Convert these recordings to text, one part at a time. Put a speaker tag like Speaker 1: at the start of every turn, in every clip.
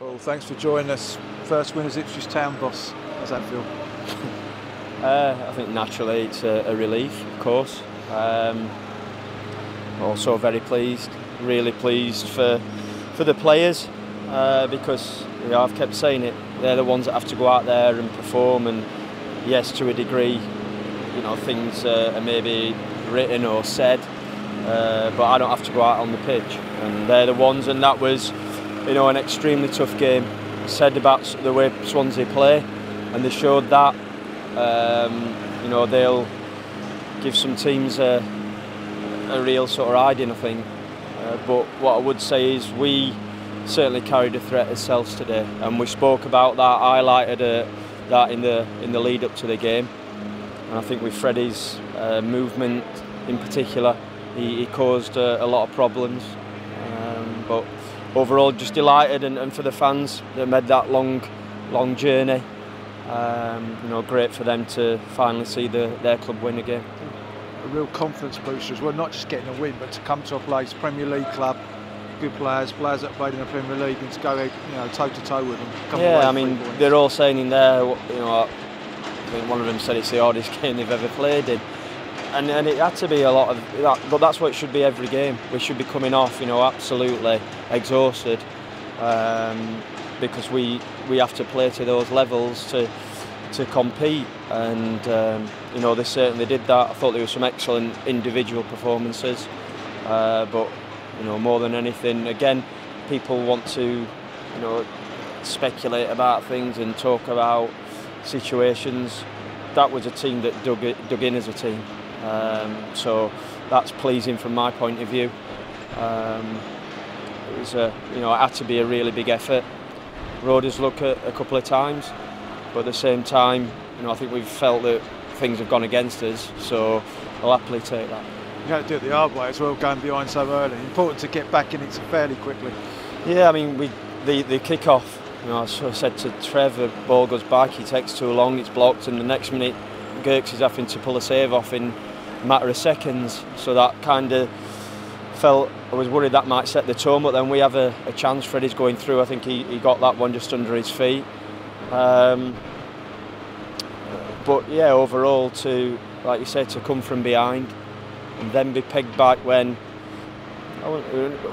Speaker 1: Well, thanks for joining us. First win as Ipswich Town boss. How's that feel?
Speaker 2: I think naturally it's a relief, of course. Also very pleased, really pleased for the players because I've kept saying it. They're the ones that have to go out there and perform. And yes, to a degree, things are maybe written or said, but I don't have to go out on the pitch. And they're the ones. And that was, an extremely tough game. Said about the way Swansea play, and they showed that. They'll give some teams a real sort of hiding, I think. But what I would say is we certainly carried a threat ourselves today, and we spoke about that, highlighted that in the lead up to the game. And I think with Freddie's movement in particular, he caused a lot of problems. But overall, just delighted, and for the fans that made that long journey. Great for them to finally see their club win again.
Speaker 1: A real confidence booster as well, not just getting a win, but to come to a place, Premier League club, good players that played in the Premier League, and to go toe to toe with them.
Speaker 2: Yeah, I mean, they're all saying in there, I think one of them said it's the hardest game they've ever played in. And it had to be a lot of that, but that's what it should be every game. We should be coming off, absolutely exhausted, because we have to play to those levels to compete. And they certainly did that. I thought there were some excellent individual performances, but more than anything, again, people want to speculate about things and talk about situations. That was a team that dug in as a team. So that's pleasing from my point of view. It was it had to be a really big effort. Rode his luck a couple of times, but at the same time, I think we've felt that things have gone against us. So I'll happily take that.
Speaker 1: You had to do it the hard way as well, going behind so early. Important to get back in it fairly quickly.
Speaker 2: Yeah, I mean, the kick-off. I sort of said to Trev, the ball goes back, he takes too long, it's blocked, and the next minute, Gurks is having to pull a save off in a matter of seconds. So that kind of felt, I was worried that might set the tone, but then we have a chance. Freddie's going through. I think he got that one just under his feet. But yeah, overall, like you said, to come from behind and then be pegged back when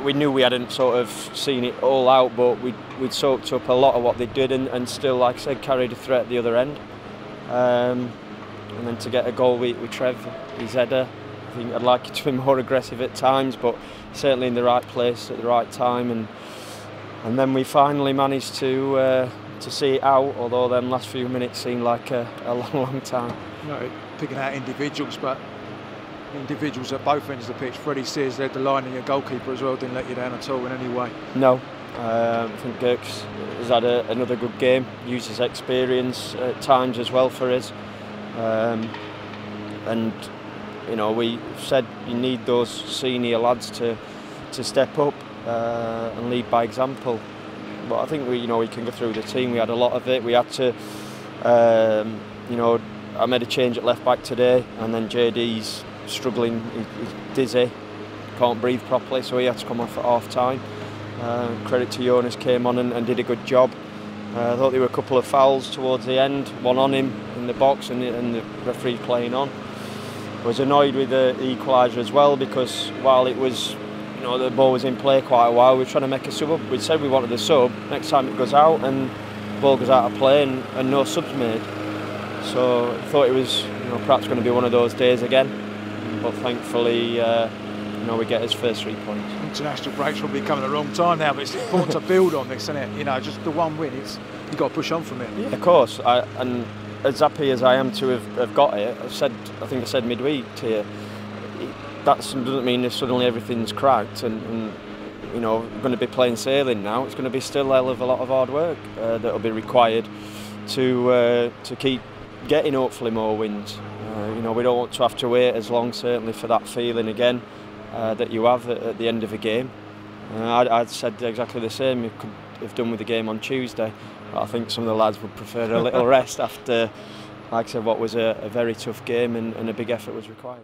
Speaker 2: we knew we hadn't sort of seen it all out, but we'd soaked up a lot of what they did, and still, like I said, carried a threat at the other end. And then to get a goal with Trev, his header, I think I'd like it to be more aggressive at times, but certainly in the right place at the right time. And then we finally managed to see it out, although them last few minutes seemed like a long time.
Speaker 1: Picking out individuals, but individuals at both ends of the pitch. Freddie Sears led the line, and your goalkeeper as well didn't let you down at all in any way.
Speaker 2: No, I think Gurks has had another good game, used his experience at times as well for us. And we said you need those senior lads to step up and lead by example. But I think we can go through the team. We had a lot of it. We had to, I made a change at left back today, and then JD's struggling. He's dizzy, can't breathe properly, so he had to come off at half time. Credit to Jonas, came on and did a good job. I thought there were a couple of fouls towards the end, one on him in the box and the referee playing on. I was annoyed with the equaliser as well, because while it was, the ball was in play quite a while, we were trying to make a sub. We said we wanted a sub. Next time it goes out and the ball goes out of play and no subs made. So I thought it was perhaps going to be one of those days again. But thankfully, we get his first 3 points.
Speaker 1: International break's probably coming at the wrong time now, but it's important to build on this, isn't it? Just the one win, you've got to push on from it.
Speaker 2: Yeah, of course. And as happy as I am to have got it, I think I said midweek to you, that doesn't mean that suddenly everything's cracked and going to be plain sailing now. It's going to be still a hell of a lot of hard work that will be required to keep getting hopefully more wins. We don't want to have to wait as long, certainly, for that feeling again that you have at the end of a game. I'd said exactly the same. You could have done with the game on Tuesday. But I think some of the lads would prefer a little rest after, like I said, what was a very tough game and a big effort was required.